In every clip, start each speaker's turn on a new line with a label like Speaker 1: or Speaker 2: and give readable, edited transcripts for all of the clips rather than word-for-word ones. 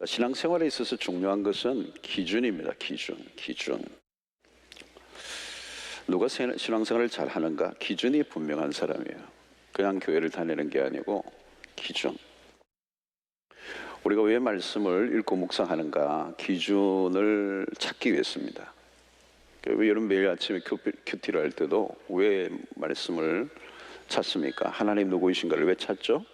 Speaker 1: 신앙생활에 있어서 중요한 것은 기준입니다. 기준. 누가 신앙생활을 잘 하는가? 기준이 분명한 사람이에요. 그냥 교회를 다니는 게 아니고 기준. 우리가 왜 말씀을 읽고 묵상하는가? 기준을 찾기 위해서입니다. 여러분 매일 아침에 큐티를 할 때도 왜 말씀을 찾습니까? 하나님 누구이신가를 왜 찾죠?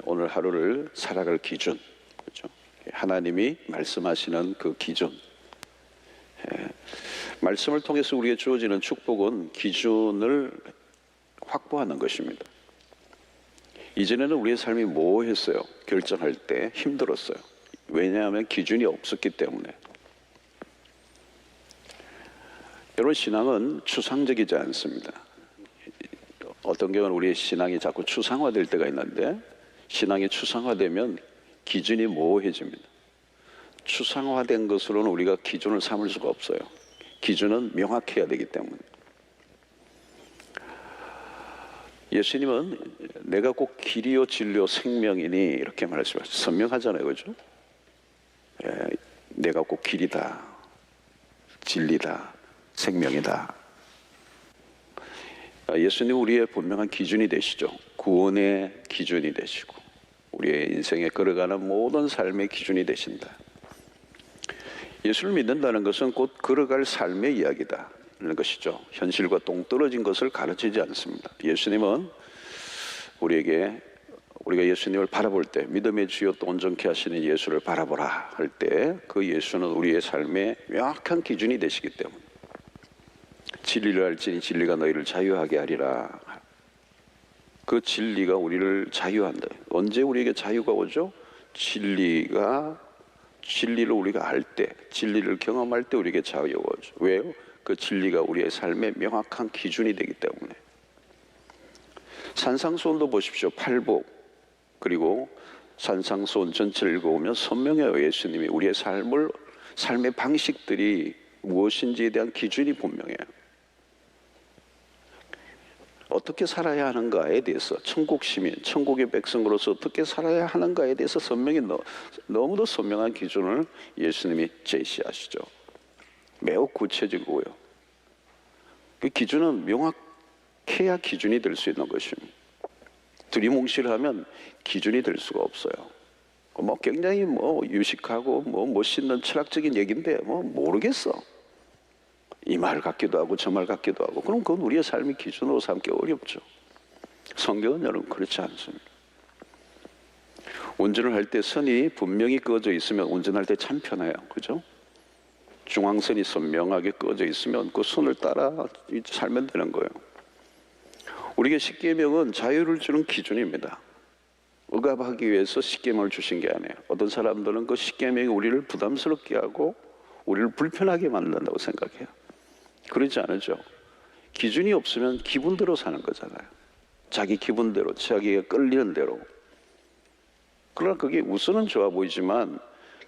Speaker 1: 오늘 하루를 살아갈 기준. 그렇죠? 하나님이 말씀하시는 그 기준. 말씀을 통해서 우리에게 주어지는 축복은 기준을 확보하는 것입니다. 이전에는 우리의 삶이 모호했어요. 결정할 때 힘들었어요. 왜냐하면 기준이 없었기 때문에. 여러분, 신앙은 추상적이지 않습니다. 어떤 경우는 우리의 신앙이 자꾸 추상화될 때가 있는데, 신앙이 추상화되면 기준이 모호해집니다. 추상화된 것으로는 우리가 기준을 삼을 수가 없어요. 기준은 명확해야 되기 때문에. 예수님은 내가 꼭 길이요 진리요 생명이니 이렇게 말씀하셨어요. 선명하잖아요, 그렇죠? 내가 꼭 길이다, 진리다, 생명이다. 예수님 우리의 분명한 기준이 되시죠. 구원의 기준이 되시고 우리의 인생에 걸어가는 모든 삶의 기준이 되신다. 예수를 믿는다는 것은 곧 걸어갈 삶의 이야기다 라는 것이죠. 현실과 동떨어진 것을 가르치지 않습니다. 예수님은 우리가 예수님을 바라볼 때, 믿음의 주요 또 온전케 하시는 예수를 바라보라 할 때 그 예수는 우리의 삶의 명확한 기준이 되시기 때문에, 진리를 알지니 진리가 너희를 자유하게 하리라. 그 진리가 우리를 자유한다. 언제 우리에게 자유가 오죠? 진리를 우리가 알 때, 진리를 경험할 때 우리에게 자유가 오죠. 왜요? 그 진리가 우리의 삶의 명확한 기준이 되기 때문에. 산상수훈도 보십시오. 팔복 그리고 산상수훈 전체를 읽어보면 선명해요. 예수님이 우리의 삶의 방식들이 무엇인지에 대한 기준이 분명해요. 어떻게 살아야 하는가에 대해서, 천국 시민, 천국의 백성으로서 어떻게 살아야 하는가에 대해서 너무도 선명한 기준을 예수님이 제시하시죠. 매우 구체적이고요. 그 기준은 명확해야 기준이 될 수 있는 것입니다. 두리뭉실하면 기준이 될 수가 없어요. 굉장히 유식하고 멋있는 철학적인 얘기인데 모르겠어. 이 말 같기도 하고 저 말 같기도 하고. 그럼 그건 우리의 삶의 기준으로 삼기 어렵죠. 성경은 여러분 그렇지 않습니다. 운전을 할 때 선이 분명히 꺼져 있으면 운전할 때 참 편해요. 그죠? 중앙선이 선명하게 꺼져 있으면 그 선을 따라 살면 되는 거예요. 우리에게 십계명은 자유를 주는 기준입니다. 억압하기 위해서 십계명을 주신 게 아니에요. 어떤 사람들은 그 십계명이 우리를 부담스럽게 하고 우리를 불편하게 만든다고 생각해요. 그러지 않으죠. 기준이 없으면 기분대로 사는 거잖아요. 자기 기분대로, 자기가 끌리는 대로. 그러나 그게 우선은 좋아 보이지만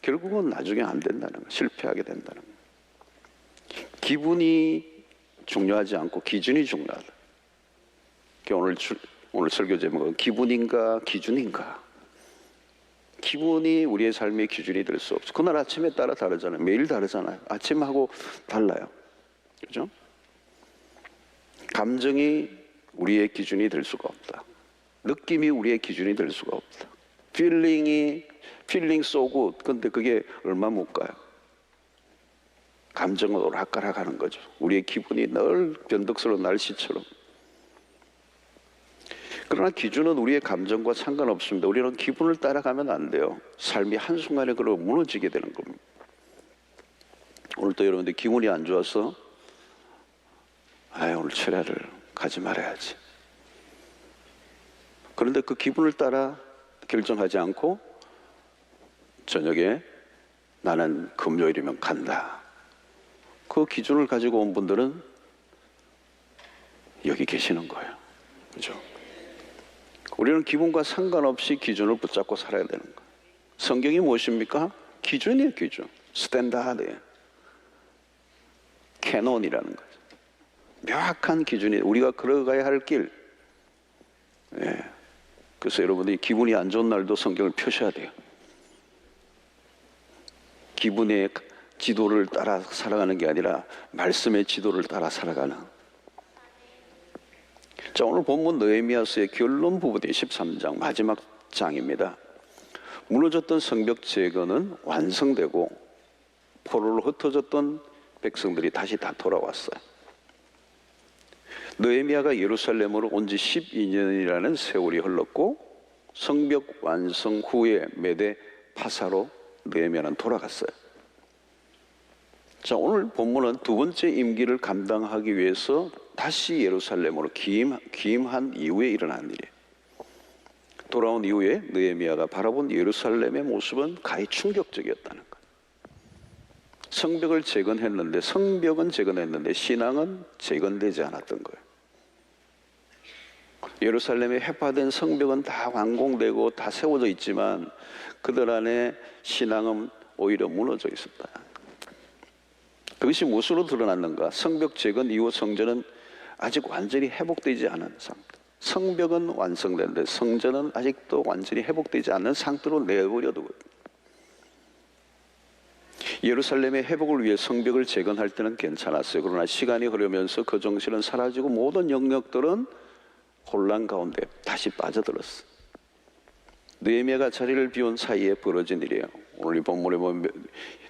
Speaker 1: 결국은 나중에 안 된다는 거예요. 실패하게 된다는 거예요. 기분이 중요하지 않고 기준이 중요하다. 오늘 설교 제목은 기분인가 기준인가. 기분이 우리의 삶의 기준이 될 수 없어. 그날 아침에 따라 다르잖아요. 매일 다르잖아요. 아침하고 달라요. 그죠? 감정이 우리의 기준이 될 수가 없다. 느낌이 우리의 기준이 될 수가 없다. feeling so good. 근데 그게 얼마 못 가요. 감정은 오락가락 하는 거죠. 우리의 기분이 늘 변덕스러운 날씨처럼. 그러나 기준은 우리의 감정과 상관없습니다. 우리는 기분을 따라가면 안 돼요. 삶이 한순간에 그러고 무너지게 되는 겁니다. 오늘도 여러분들 기분이 안 좋아서 오늘 철야를 가지 말아야지. 그런데 그 기분을 따라 결정하지 않고 저녁에 나는 금요일이면 간다. 그 기준을 가지고 온 분들은 여기 계시는 거예요. 그죠? 우리는 기분과 상관없이 기준을 붙잡고 살아야 되는 거예요. 성경이 무엇입니까? 기준이에요, 기준. 스탠다드예요. 캐논이라는 거죠. 명확한 기준이 우리가 걸어가야 할 길. 그래서 여러분들이 기분이 안 좋은 날도 성경을 펴셔야 돼요. 기분의 지도를 따라 살아가는 게 아니라 말씀의 지도를 따라 살아가는. 자, 오늘 본문 느헤미야서의 결론 부분이 13장 마지막 장입니다. 무너졌던 성벽 재건은 완성되고 포로로 흩어졌던 백성들이 다시 다 돌아왔어요. 느헤미야가 예루살렘으로 온 지 12년이라는 세월이 흘렀고 성벽 완성 후에 메대 파사로 느헤미야는 돌아갔어요. 자, 오늘 본문은 두 번째 임기를 감당하기 위해서 다시 예루살렘으로 기임한 이후에 일어난 일이에요. 돌아온 이후에 느헤미야가 바라본 예루살렘의 모습은 가히 충격적이었다는 거예요. 성벽은 재건했는데 신앙은 재건되지 않았던 거예요. 예루살렘의 회파된 성벽은 다 완공되고 다 세워져 있지만 그들 안에 신앙은 오히려 무너져 있었다. 그것이 무엇으로 드러났는가? 성벽 재건 이후 성전은 아직 완전히 회복되지 않은 상태. 성벽은 완성됐는데 성전은 아직도 완전히 회복되지 않는 상태로 내버려두고, 예루살렘의 회복을 위해 성벽을 재건할 때는 괜찮았어요. 그러나 시간이 흐르면서 그 정신은 사라지고 모든 영역들은 혼란 가운데 다시 빠져들었어. 느헤미야가 자리를 비운 사이에 벌어진 일이에요. 오늘 이 본문에 보면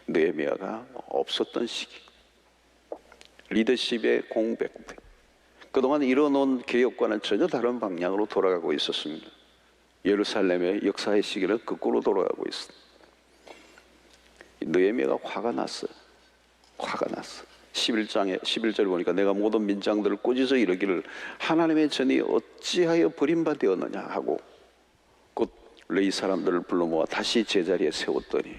Speaker 1: 느헤미야가 없었던 시기, 리더십의 공백, 그동안 이뤄놓은 개혁과는 전혀 다른 방향으로 돌아가고 있었습니다. 예루살렘의 역사의 시기는 거꾸로 돌아가고 있습니다. 느헤미야가 화가 났어요. 11절을 보니까 내가 모든 민장들을 꾸짖어 이르기를 하나님의 전이 어찌하여 버림바 되었느냐 하고 곧 레위 사람들을 불러 모아 다시 제자리에 세웠더니,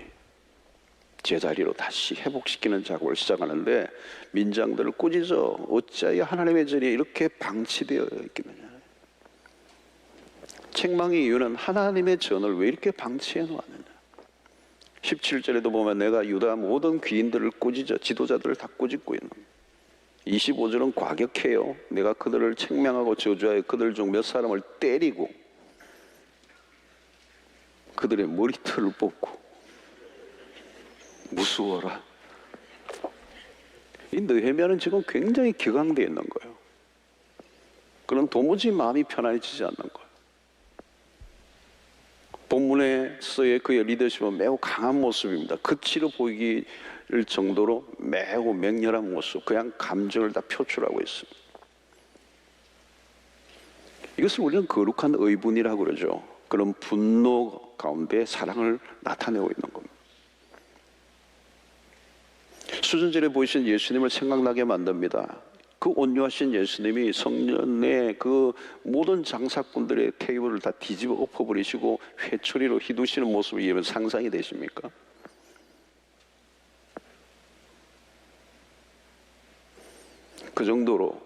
Speaker 1: 제자리로 다시 회복시키는 작업을 시작하는데 민장들을 꾸짖어 어찌하여 하나님의 전이 이렇게 방치되어 있겠느냐. 책망의 이유는 하나님의 전을 왜 이렇게 방치해 놓았느냐. 17절에도 보면 내가 유다 모든 귀인들을 꾸짖어 지도자들을 다 꾸짖고 있는, 25절은 과격해요. 내가 그들을 책망하고 저주하여 그들 중 몇 사람을 때리고 그들의 머리털을 뽑고 무서워라. 이 느헤미야는 지금 굉장히 격앙되어 있는 거예요. 그는 도무지 마음이 편안해지지 않는 거예요. 본문에서의 그의 리더십은 매우 강한 모습입니다. 거칠어 보이길 정도로 매우 맹렬한 모습, 그냥 감정을 다 표출하고 있습니다. 이것을 우리는 거룩한 의분이라고 그러죠. 그런 분노 가운데 사랑을 나타내고 있는 겁니다. 수전절에 보이신 예수님을 생각나게 만듭니다. 그 온유하신 예수님이 성전의 그 모든 장사꾼들의 테이블을 다 뒤집어 엎어버리시고 회초리로 휘두시는 모습이 여러분 상상이 되십니까? 그 정도로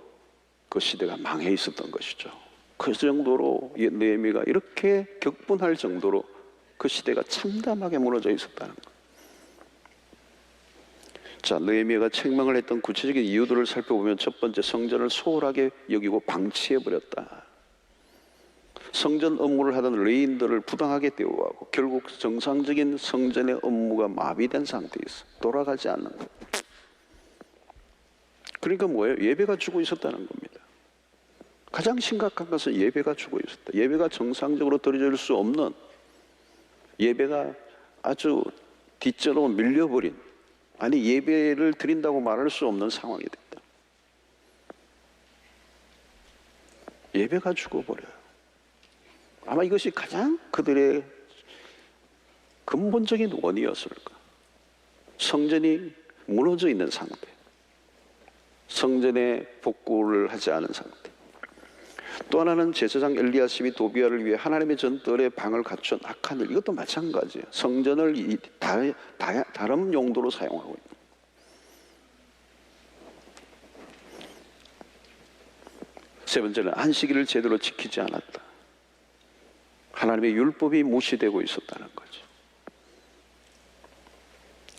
Speaker 1: 그 시대가 망해 있었던 것이죠. 그 정도로 느헤미야가 이렇게 격분할 정도로 그 시대가 참담하게 무너져 있었다는 것. 자, 느헤미야가 책망을 했던 구체적인 이유들을 살펴보면 첫 번째, 성전을 소홀하게 여기고 방치해버렸다. 성전 업무를 하던 레위인들을 부당하게 대우하고 결국 정상적인 성전의 업무가 마비된 상태에 있어 돌아가지 않는 것. 그러니까 뭐예요? 예배가 죽어 있었다는 겁니다. 가장 심각한 것은 예배가 죽어 있었다. 예배가 정상적으로 드려질 수 없는, 예배가 아주 뒷전으로 밀려버린, 아니 예배를 드린다고 말할 수 없는 상황이 됐다. 예배가 죽어버려요. 아마 이것이 가장 그들의 근본적인 원인이었을까. 성전이 무너져 있는 상태, 성전에 복구를 하지 않은 상태. 또 하나는 제사장 엘리야십이 도비아를 위해 하나님의 전뜰에 방을 갖춘 악한 일, 이것도 마찬가지예요. 성전을 다른 용도로 사용하고 있는. 세 번째는 안식일을 제대로 지키지 않았다. 하나님의 율법이 무시되고 있었다는 거죠.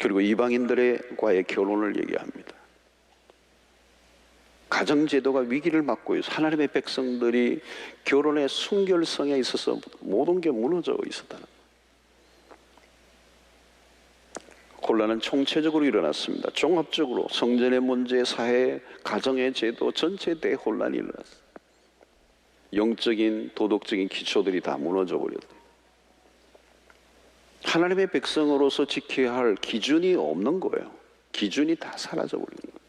Speaker 1: 그리고 이방인들과의 결혼을 얘기합니다. 가정제도가 위기를 맞고 있어 하나님의 백성들이 결혼의 순결성에 있어서 모든 게 무너져 있었다는 거예요. 혼란은 총체적으로 일어났습니다. 종합적으로 성전의 문제, 사회, 가정의 제도 전체에 대해 혼란이 일어났어요. 영적인 도덕적인 기초들이 다 무너져 버렸어요. 하나님의 백성으로서 지켜야 할 기준이 없는 거예요. 기준이 다 사라져 버리는 거예요.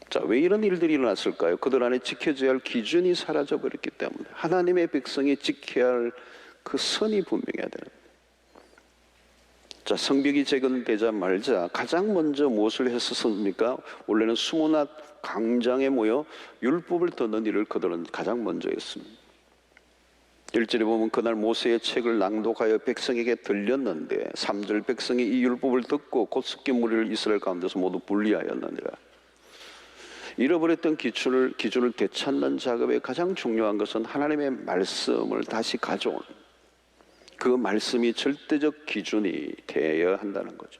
Speaker 1: 자, 왜 이런 일들이 일어났을까요? 그들 안에 지켜져야 할 기준이 사라져 버렸기 때문에. 하나님의 백성이 지켜야 할 그 선이 분명해야 되는 거예요. 자, 성벽이 재건되자마자 가장 먼저 무엇을 했었습니까? 원래는 수문학 광장에 모여 율법을 듣는 일을 그들은 가장 먼저 했습니다. 1절에 보면 그날 모세의 책을 낭독하여 백성에게 들렸는데 3절 백성이 이 율법을 듣고 곧 섞인 무리를 이스라엘 가운데서 모두 분리하였느니라. 잃어버렸던 기준을 되찾는 작업에 가장 중요한 것은 하나님의 말씀을 다시 가져온, 그 말씀이 절대적 기준이 되어야 한다는 거죠.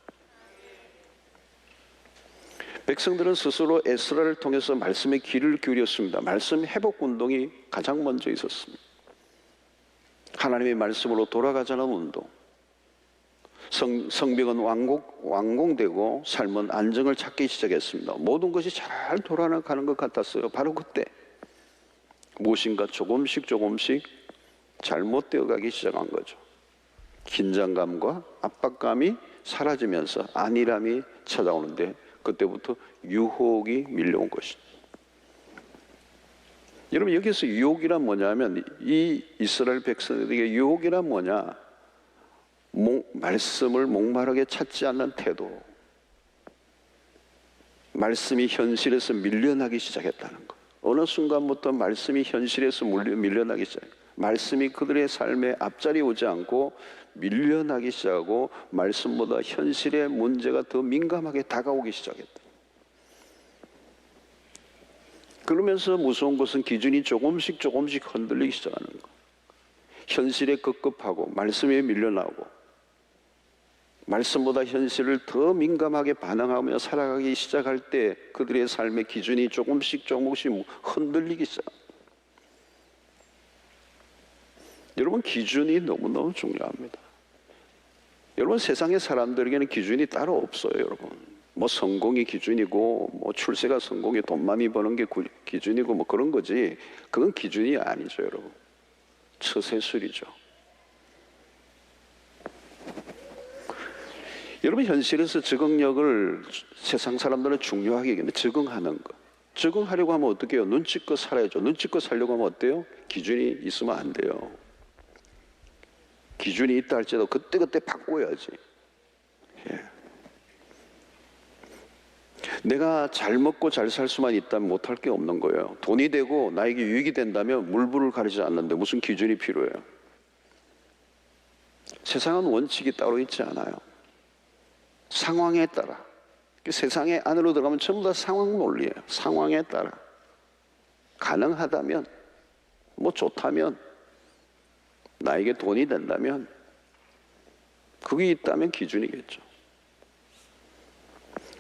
Speaker 1: 백성들은 스스로 에스라를 통해서 말씀에 귀를 기울였습니다. 말씀 회복 운동이 가장 먼저 있었습니다. 하나님의 말씀으로 돌아가자는 운동. 성벽은 완공되고 삶은 안정을 찾기 시작했습니다. 모든 것이 잘 돌아가는 것 같았어요. 바로 그때 무엇인가 조금씩 잘못되어 가기 시작한 거죠. 긴장감과 압박감이 사라지면서 안일함이 찾아오는데 그때부터 유혹이 밀려온 것이죠. 여러분, 여기서 유혹이란 뭐냐면 이 이스라엘 백성들에게 유혹이란 뭐냐? 말씀을 목마르게 찾지 않는 태도. 말씀이 현실에서 밀려나기 시작했다는 것. 어느 순간부터 말씀이 현실에서 밀려나기 시작해요. 말씀이 그들의 삶에 앞자리 오지 않고 밀려나기 시작하고 말씀보다 현실의 문제가 더 민감하게 다가오기 시작했다. 그러면서 무서운 것은 기준이 조금씩 흔들리기 시작하는 것. 현실에 급급하고 말씀에 밀려나고 말씀보다 현실을 더 민감하게 반응하며 살아가기 시작할 때 그들의 삶의 기준이 조금씩 흔들리기 시작합니다. 여러분, 기준이 너무너무 중요합니다. 여러분, 세상의 사람들에게는 기준이 따로 없어요. 여러분, 뭐 성공이 기준이고 뭐 출세가 성공이 돈 많이 버는 게 기준이고 뭐 그런 거지, 그건 기준이 아니죠. 여러분, 처세술이죠. 여러분, 현실에서 적응력을 세상 사람들은 중요하게 여기는데 적응하는 것. 적응하려고 하면 어떻게 해요? 눈치껏 살아야죠. 눈치껏 살려고 하면 어때요? 기준이 있으면 안 돼요. 기준이 있다 할지라도 그때그때 바꿔야지. 예. 내가 잘 먹고 잘 살 수만 있다면 못할 게 없는 거예요. 돈이 되고 나에게 유익이 된다면 물불을 가리지 않는데 무슨 기준이 필요해요? 세상은 원칙이 따로 있지 않아요. 상황에 따라. 세상의 안으로 들어가면 전부 다 상황 논리예요. 상황에 따라. 가능하다면, 뭐 좋다면, 나에게 돈이 된다면, 그게 있다면 기준이겠죠.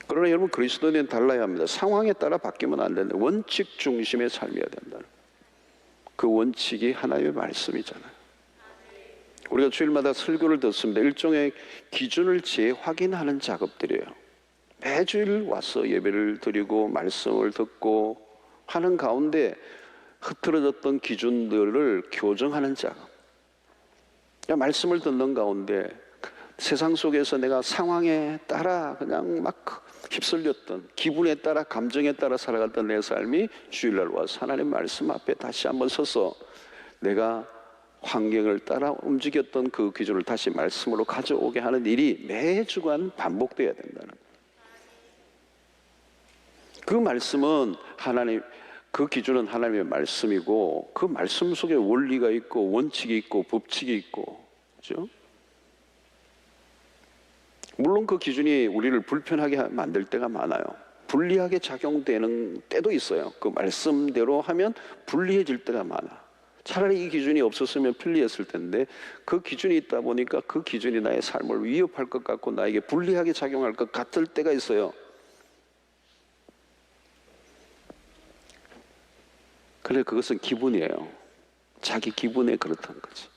Speaker 1: 그러나 여러분, 그리스도인은 달라야 합니다. 상황에 따라 바뀌면 안 된다. 원칙 중심의 삶이어야 된다는. 그 원칙이 하나님의 말씀이잖아요. 우리가 주일마다 설교를 듣습니다. 일종의 기준을 재확인하는 작업들이에요. 매주일 와서 예배를 드리고 말씀을 듣고 하는 가운데 흐트러졌던 기준들을 교정하는 작업. 말씀을 듣는 가운데 세상 속에서 내가 상황에 따라 그냥 막 휩쓸렸던, 기분에 따라 감정에 따라 살아갔던 내 삶이 주일날 와서 하나님 말씀 앞에 다시 한번 서서 내가 환경을 따라 움직였던 그 기준을 다시 말씀으로 가져오게 하는 일이 매주간 반복돼야 된다는 거예요. 그 말씀은 그 기준은 하나님의 말씀이고 그 말씀 속에 원리가 있고 원칙이 있고 법칙이 있고, 그렇죠? 물론 그 기준이 우리를 불편하게 만들 때가 많아요. 불리하게 작용되는 때도 있어요. 그 말씀대로 하면 불리해질 때가 많아. 차라리 이 기준이 없었으면 편리했을 텐데 그 기준이 있다 보니까 그 기준이 나의 삶을 위협할 것 같고 나에게 불리하게 작용할 것 같을 때가 있어요. 그래, 그것은 기분이에요. 자기 기분에 그렇다는 거지.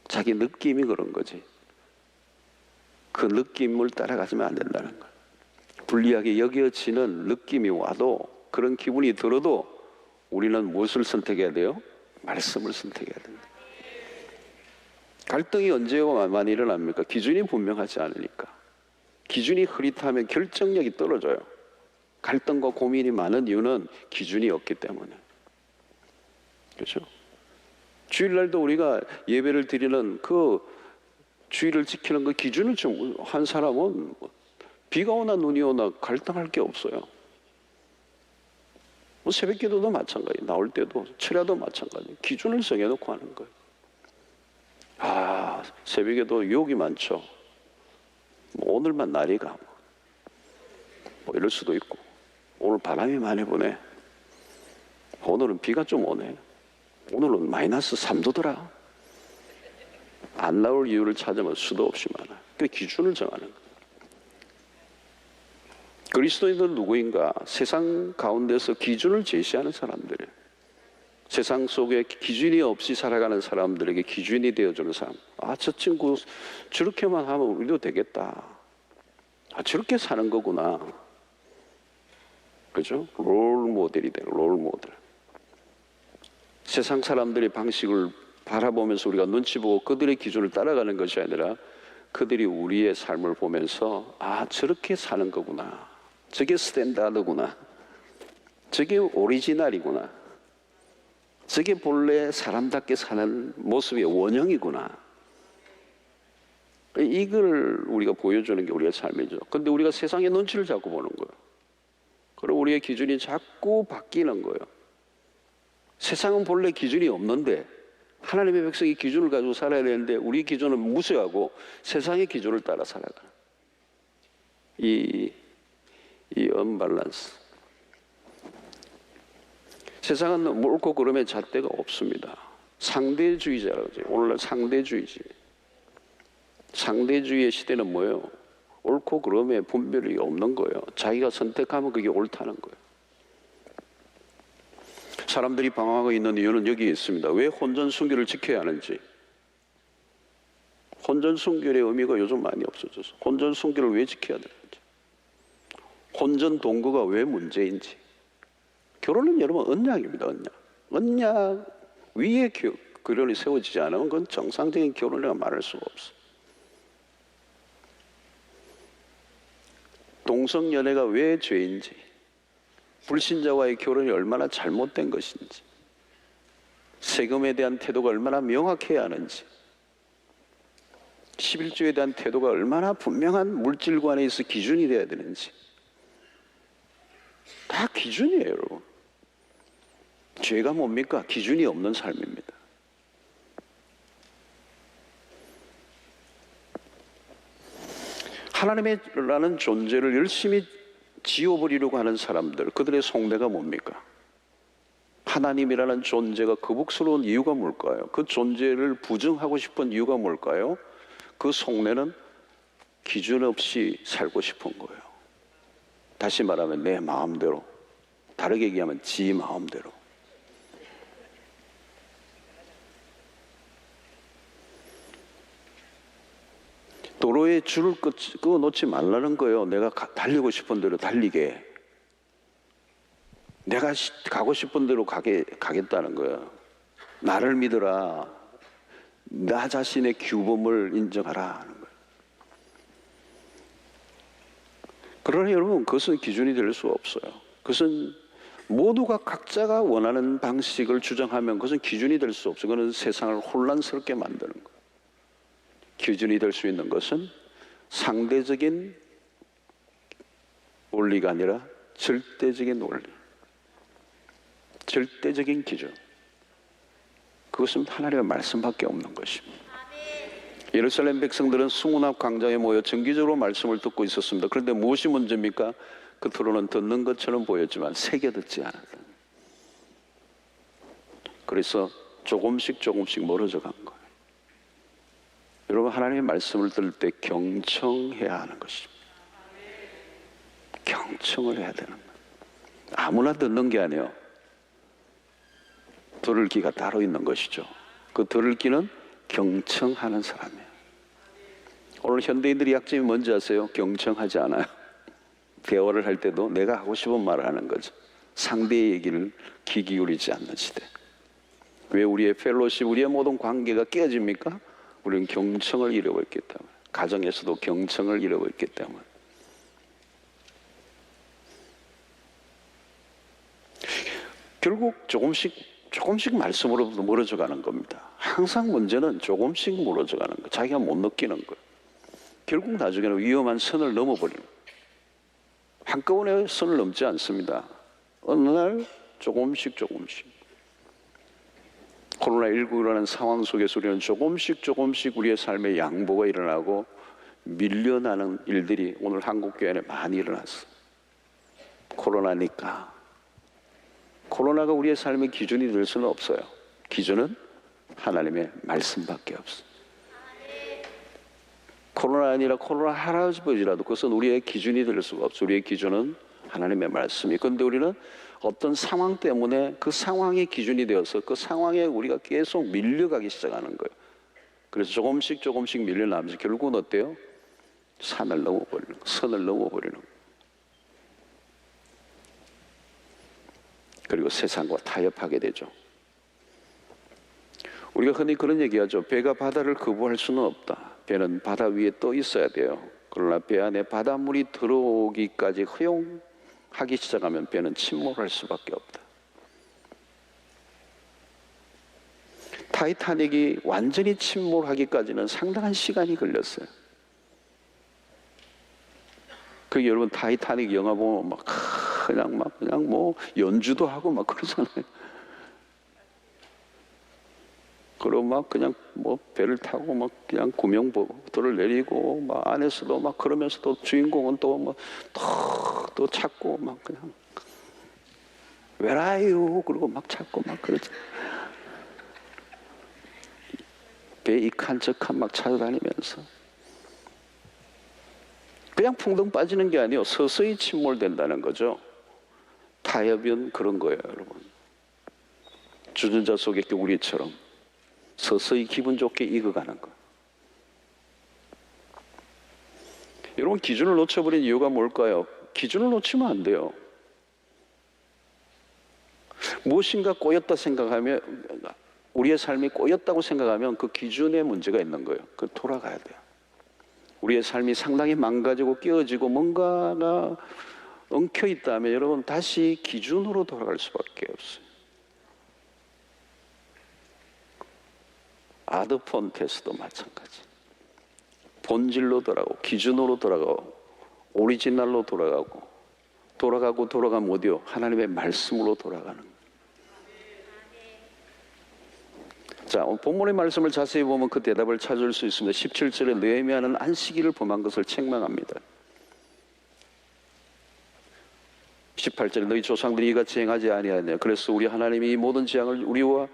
Speaker 1: 자기 느낌이 그런 거지. 그 느낌을 따라가지면 안 된다는 거예요. 불리하게 여겨지는 느낌이 와도, 그런 기분이 들어도 우리는 무엇을 선택해야 돼요? 말씀을 선택해야 됩니다. 갈등이 언제만 일어납니까? 기준이 분명하지 않으니까. 기준이 흐릿하면 결정력이 떨어져요. 갈등과 고민이 많은 이유는 기준이 없기 때문에. 그렇죠? 주일날도 우리가 예배를 드리는 그 주일을 지키는 그 기준을 좀 한 사람은 비가 오나 눈이 오나 갈등할 게 없어요. 뭐 새벽기도도 마찬가지, 나올 때도 철야도 마찬가지. 기준을 정해놓고 하는 거예요. 아, 새벽에도 유혹이 많죠. 뭐 오늘만 날이가 뭐 이럴 수도 있고, 오늘 바람이 많이 부네, 오늘은 비가 좀 오네, 오늘은 마이너스 3도더라. 안 나올 이유를 찾으면 수도 없이 많아요. 그 기준을 정하는 거예요. 그리스도인들은 누구인가? 세상 가운데서 기준을 제시하는 사람들이에요. 세상 속에 기준이 없이 살아가는 사람들에게 기준이 되어주는 사람. 아, 저 친구 저렇게만 하면 우리도 되겠다. 아, 저렇게 사는 거구나. 그죠? 롤 모델이 되는, 롤 모델. 세상 사람들의 방식을 바라보면서 우리가 눈치 보고 그들의 기준을 따라가는 것이 아니라, 그들이 우리의 삶을 보면서 아, 저렇게 사는 거구나. 저게 스탠다드구나. 저게 오리지널이구나. 저게 본래 사람답게 사는 모습의 원형이구나. 이걸 우리가 보여주는 게 우리의 삶이죠. 근데 우리가 세상의 눈치를 자꾸 보는 거예요. 그리고 우리의 기준이 자꾸 바뀌는 거예요. 세상은 본래 기준이 없는데 하나님의 백성이 기준을 가지고 살아야 되는데, 우리 기준을 무시하고 세상의 기준을 따라 살아가는 이 언밸런스. 세상은 옳고 그름의 잣대가 없습니다. 상대주의자라고 하죠. 오늘날 상대주의지. 상대주의의 시대는 뭐예요? 옳고 그름의 분별이 없는 거예요. 자기가 선택하면 그게 옳다는 거예요. 사람들이 방황하고 있는 이유는 여기에 있습니다. 왜 혼전 순결을 지켜야 하는지. 혼전 순결의 의미가 요즘 많이 없어져서 혼전 순결을 왜 지켜야 되는지, 혼전 동거가 왜 문제인지. 결혼은 여러분 언약입니다. 언약 위에 결혼이 세워지지 않으면 그건 정상적인 결혼이라고 말할 수가 없어. 동성연애가 왜 죄인지, 불신자와의 결혼이 얼마나 잘못된 것인지, 세금에 대한 태도가 얼마나 명확해야 하는지, 11조에 대한 태도가 얼마나 분명한 물질관에 있어 기준이 되어야 되는지, 다 기준이에요, 여러분. 죄가 뭡니까? 기준이 없는 삶입니다. 하나님이라는 존재를 열심히 지워버리려고 하는 사람들, 그들의 속내가 뭡니까? 하나님이라는 존재가 거북스러운 이유가 뭘까요? 그 존재를 부정하고 싶은 이유가 뭘까요? 그 속내는 기준 없이 살고 싶은 거예요. 다시 말하면 내 마음대로, 다르게 얘기하면 지 마음대로. 도로에 줄을 끄어놓지 말라는 거예요. 내가 달리고 싶은 대로 달리게. 내가 가고 싶은 대로 가겠다는 거예요. 나를 믿어라. 나 자신의 규범을 인정하라 하는 거예요. 그러나 여러분, 그것은 기준이 될 수 없어요. 그것은 모두가 각자가 원하는 방식을 주장하면 그것은 기준이 될 수 없어요. 그것은 세상을 혼란스럽게 만드는 거예요. 기준이 될 수 있는 것은 상대적인 원리가 아니라 절대적인 원리, 절대적인 기준. 그것은 하나님의 말씀밖에 없는 것입니다. 예루살렘 백성들은 수문 앞 광장에 모여 정기적으로 말씀을 듣고 있었습니다. 그런데 무엇이 문제입니까? 겉으로는 듣는 것처럼 보였지만 새겨 듣지 않았다. 그래서 조금씩 멀어져 간 거예요. 여러분, 하나님의 말씀을 들을 때 경청해야 하는 것입니다. 경청을 해야 되는 거예요. 아무나 듣는 게 아니에요. 들을 귀가 따로 있는 것이죠. 그 들을 귀는 경청하는 사람이에요. 오늘 현대인들이 약점이 뭔지 아세요? 경청하지 않아요. 대화를 할 때도 내가 하고 싶은 말을 하는 거죠. 상대의 얘기를 귀 기울이지 않는 시대. 왜 우리의 펠로십, 우리의 모든 관계가 깨집니까? 우리는 경청을 잃어버렸기 때문에. 가정에서도 경청을 잃어버렸기 때문에. 결국 조금씩 말씀으로부터 멀어져 가는 겁니다. 항상 문제는 조금씩 멀어져 가는 거. 자기가 못 느끼는 거예요. 결국 나중에는 위험한 선을 넘어버리는 거예요. 한꺼번에 선을 넘지 않습니다. 어느 날 조금씩 코로나19라는 상황 속에서 우리는 조금씩 우리의 삶의 양보가 일어나고 밀려나는 일들이 오늘 한국교회 안에 많이 일어났어요. 코로나니까. 코로나가 우리의 삶의 기준이 될 수는 없어요. 기준은 하나님의 말씀밖에 없어요. 코로나 아니라 코로나 할아버지라도 그것은 우리의 기준이 될 수가 없어요. 우리의 기준은 하나님의 말씀이. 그런데 우리는 어떤 상황 때문에 그 상황이 기준이 되어서 그 상황에 우리가 계속 밀려가기 시작하는 거예요. 그래서 조금씩 밀려나면서 결국은 어때요? 산을 넘어버리는 거, 선을 넘어버리는 거. 그리고 세상과 타협하게 되죠. 우리가 흔히 그런 얘기하죠. 배가 바다를 거부할 수는 없다. 배는 바다 위에 떠 있어야 돼요. 그러나 배 안에 바닷물이 들어오기까지 허용하기 시작하면 배는 침몰할 수밖에 없다. 타이타닉이 완전히 침몰하기까지는 상당한 시간이 걸렸어요. 그 여러분 타이타닉 영화 보면 그냥 뭐 연주도 하고 막 그러잖아요. 그리고 막 그냥 뭐 배를 타고 막 그냥 구명보도를 내리고 막 안에서도 막 그러면서도 주인공은 또 뭐 또 찾고 막 그냥 Where are you? 그러고 막 찾고 막 그러죠. 배 이칸저칸 막 찾아다니면서 그냥 풍덩 빠지는 게 아니에요. 서서히 침몰된다는 거죠. 타협은 그런 거예요, 여러분. 주전자 속의 우리처럼 서서히 기분 좋게 익어가는 거. 여러분 기준을 놓쳐버린 이유가 뭘까요? 기준을 놓치면 안 돼요. 무엇인가 꼬였다 생각하면 우리의 삶이 꼬였다고 생각하면 그 기준에 문제가 있는 거예요. 그 돌아가야 돼요. 우리의 삶이 상당히 망가지고 깨어지고 뭔가가 엉켜 있다면 여러분 다시 기준으로 돌아갈 수밖에 없어요. 아드폰테스도 마찬가지. 본질로 돌아가고 기준으로 돌아가고 오리지널로 돌아가면 어디요? 하나님의 말씀으로 돌아가는 거예요. 자, 본문의 말씀을 자세히 보면 그 대답을 찾을 수 있습니다. 17절에 느헤미야는 안식일을 범한 것을 책망합니다. 18절에 너희 조상들이 이같이 행하지 아니하냐. 그래서 우리 하나님이 이 모든 재앙을 우리와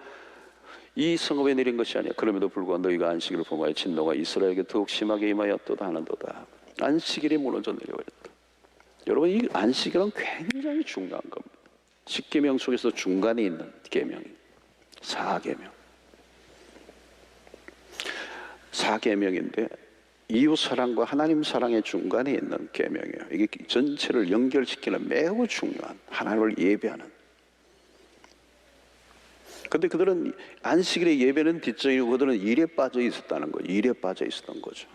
Speaker 1: 이 성읍에 내린 것이 아니야. 그럼에도 불구하고 너희가 안식일을 범하여 진노가 이스라엘에게 더욱 심하게 임하였도다 하는도다. 안식일이 무너져 내려버렸다. 여러분 이 안식일은 굉장히 중요한 겁니다. 10계명 속에서 중간에 있는 계명이 4계명. 4계명인데 이웃 사랑과 하나님 사랑의 중간에 있는 계명이에요. 이게 전체를 연결시키는 매우 중요한 하나님을 예배하는. 그런데 그들은 안식일의 예배는 뒷전이고 그들은 일에 빠져 있었다는 거예요. 일에 빠져 있었던 거죠.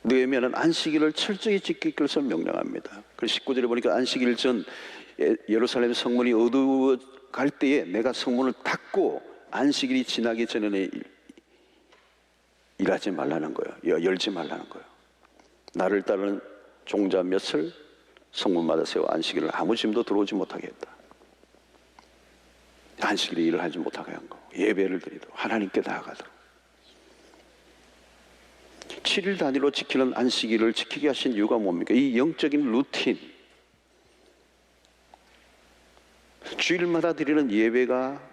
Speaker 1: 느헤미야는 안식일을 철저히 지키기 위해서 명령합니다. 그래서 19절에 보니까 안식일 전 예루살렘 성문이 어두워 갈 때에 내가 성문을 닫고 안식일이 지나기 전에는 일하지 말라는 거예요. 열지 말라는 거예요. 나를 따르는 종자 몇을 성문마다 세워 안식일을 아무 짐도 들어오지 못하게 했다. 안식일에 일을 하지 못하게 한 거. 예배를 드리도록 하나님께 나아가도록. 7일 단위로 지키는 안식일을 지키게 하신 이유가 뭡니까? 이 영적인 루틴. 주일마다 드리는 예배가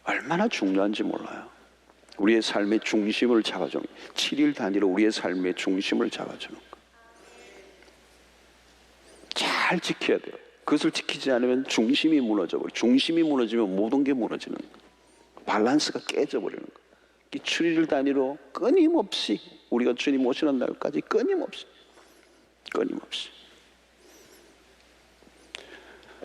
Speaker 1: 얼마나 중요한지 몰라요. 우리의 삶의 중심을 잡아주는 7일 단위로 우리의 삶의 중심을 잡아주는 거. 잘 지켜야 돼요. 그것을 지키지 않으면 중심이 무너져버려요. 중심이 무너지면 모든 게 무너지는 거예요. 밸런스가 깨져버리는 거예요. 이 주일 단위로 끊임없이 우리가 주님 오시는 날까지 끊임없이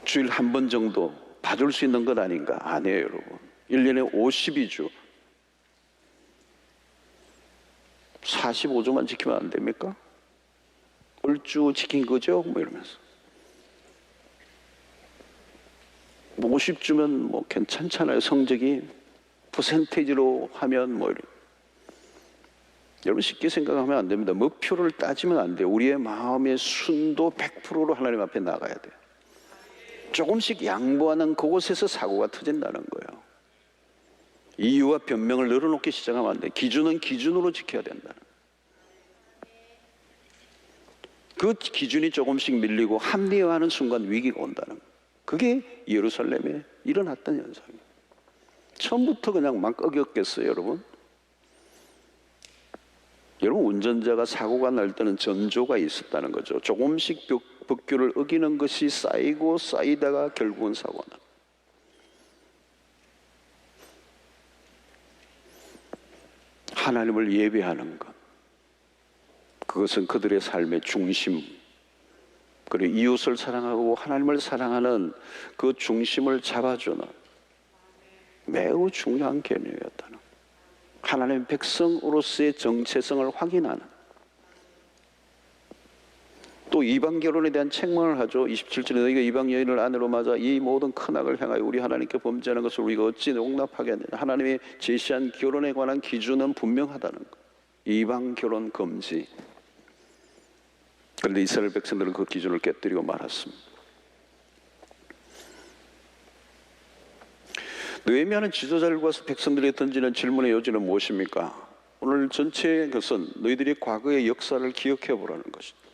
Speaker 1: 주일 한 번 정도 봐줄 수 있는 것 아닌가? 아니에요, 여러분. 1년에 52주 45주만 지키면 안 됩니까? 얼주 지킨 거죠? 뭐 이러면서 50주면 뭐 괜찮잖아요. 성적이 퍼센테이지로 하면 뭐 이래. 여러분 쉽게 생각하면 안 됩니다. 목표를 따지면 안 돼요. 우리의 마음의 순도 100%로 하나님 앞에 나가야 돼요. 조금씩 양보하는 그곳에서 사고가 터진다는 거예요. 이유와 변명을 늘어놓기 시작하면 안 돼. 기준은 기준으로 지켜야 된다는 거예요. 그 기준이 조금씩 밀리고 합리화하는 순간 위기가 온다는 거예요. 그게 예루살렘에 일어났던 현상이에요. 처음부터 그냥 막 어겼겠어요, 여러분? 여러분, 운전자가 사고가 날 때는 전조가 있었다는 거죠. 조금씩 법규를 어기는 것이 쌓이고 쌓이다가 결국은 사고가 나. 하나님을 예배하는 것, 그것은 그들의 삶의 중심, 그리고 이웃을 사랑하고 하나님을 사랑하는 그 중심을 잡아주는 매우 중요한 개념이었다는 거예요. 하나님의 백성으로서의 정체성을 확인하는. 또 이방 결혼에 대한 책망을 하죠. 27절에 너희가 이방 여인을 아내로 맞아 이 모든 큰 악을 행하여 우리 하나님께 범죄하는 것을 우리가 어찌 용납하겠느냐. 하나님이 제시한 결혼에 관한 기준은 분명하다는 거예요. 이방 결혼 금지. 그런데 이스라엘 백성들은 그 기준을 깨뜨리고 말았습니다. 느헤미야는 지도자를 구해서 백성들이 던지는 질문의 요지는 무엇입니까? 오늘 전체의 것은 너희들이 과거의 역사를 기억해 보라는 것입니다.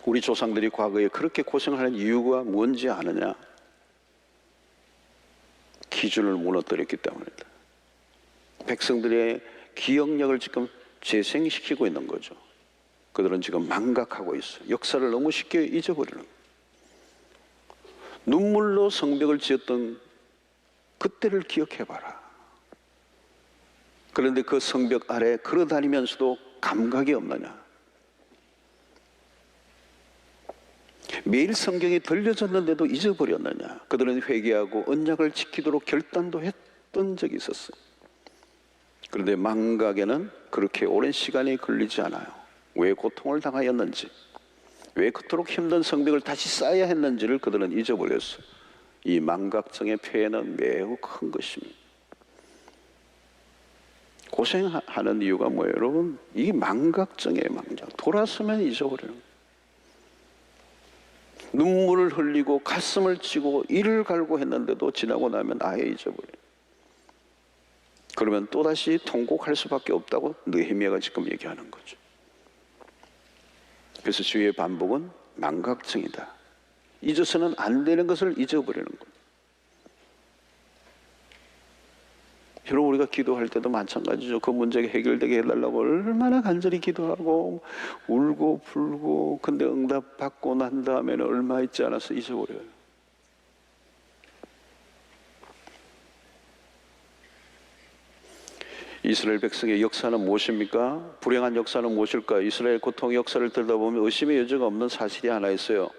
Speaker 1: 우리 조상들이 과거에 그렇게 고생하는 이유가 뭔지 아느냐? 기준을 무너뜨렸기 때문입니다. 백성들의 기억력을 지금 재생시키고 있는 거죠. 그들은 지금 망각하고 있어요. 역사를 너무 쉽게 잊어버리는 거예요. 눈물로 성벽을 지었던 그때를 기억해봐라. 그런데 그 성벽 아래 걸어다니면서도 감각이 없느냐? 매일 성경이 들려졌는데도 잊어버렸느냐? 그들은 회개하고 언약을 지키도록 결단도 했던 적이 있었어요. 그런데 망각에는 그렇게 오랜 시간이 걸리지 않아요. 왜 고통을 당하였는지, 왜 그토록 힘든 성벽을 다시 쌓아야 했는지를 그들은 잊어버렸어요. 이 망각증의 폐해는 매우 큰 것입니다. 고생하는 이유가 뭐예요, 여러분? 이 망각증의 망작. 돌아서면 잊어버려요. 눈물을 흘리고 가슴을 치고 이를 갈고 했는데도 지나고 나면 아예 잊어버려요. 그러면 또다시 통곡할 수밖에 없다고 느헤미야가 지금 얘기하는 거죠. 그래서 주의 반복은 망각증이다. 잊어서는 안 되는 것을 잊어버리는 거예요. 여러분, 우리가 기도할 때도 마찬가지죠. 그 문제가 해결되게 해달라고 얼마나 간절히 기도하고 울고 불고, 근데 응답 받고 난 다음에는 얼마 있지 않아서 잊어버려요. 이스라엘 백성의 역사는 무엇입니까? 불행한 역사는 무엇일까? 이스라엘 고통의 역사를 들여다보면 의심의 여지가 없는 사실이 하나 있어요.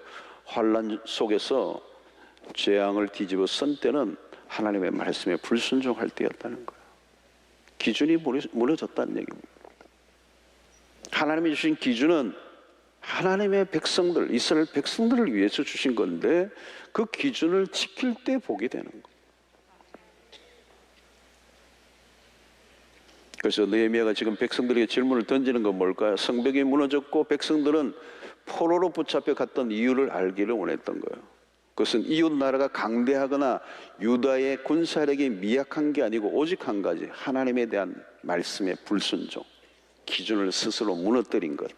Speaker 1: 환란 속에서 재앙을 뒤집어 쓴 때는 하나님의 말씀에 불순종할 때였다는 거예요. 기준이 무너졌다는 얘기입니다. 하나님이 주신 기준은 하나님의 백성들, 이스라엘 백성들을 위해서 주신 건데 그 기준을 지킬 때 보게 되는 거예요. 그래서 느헤미야가 지금 백성들에게 질문을 던지는 건 뭘까요? 성벽이 무너졌고 백성들은 포로로 붙잡혀 갔던 이유를 알기를 원했던 거예요. 그것은 이웃 나라가 강대하거나 유다의 군사력이 미약한 게 아니고 오직 한 가지, 하나님에 대한 말씀의 불순종, 기준을 스스로 무너뜨린 것.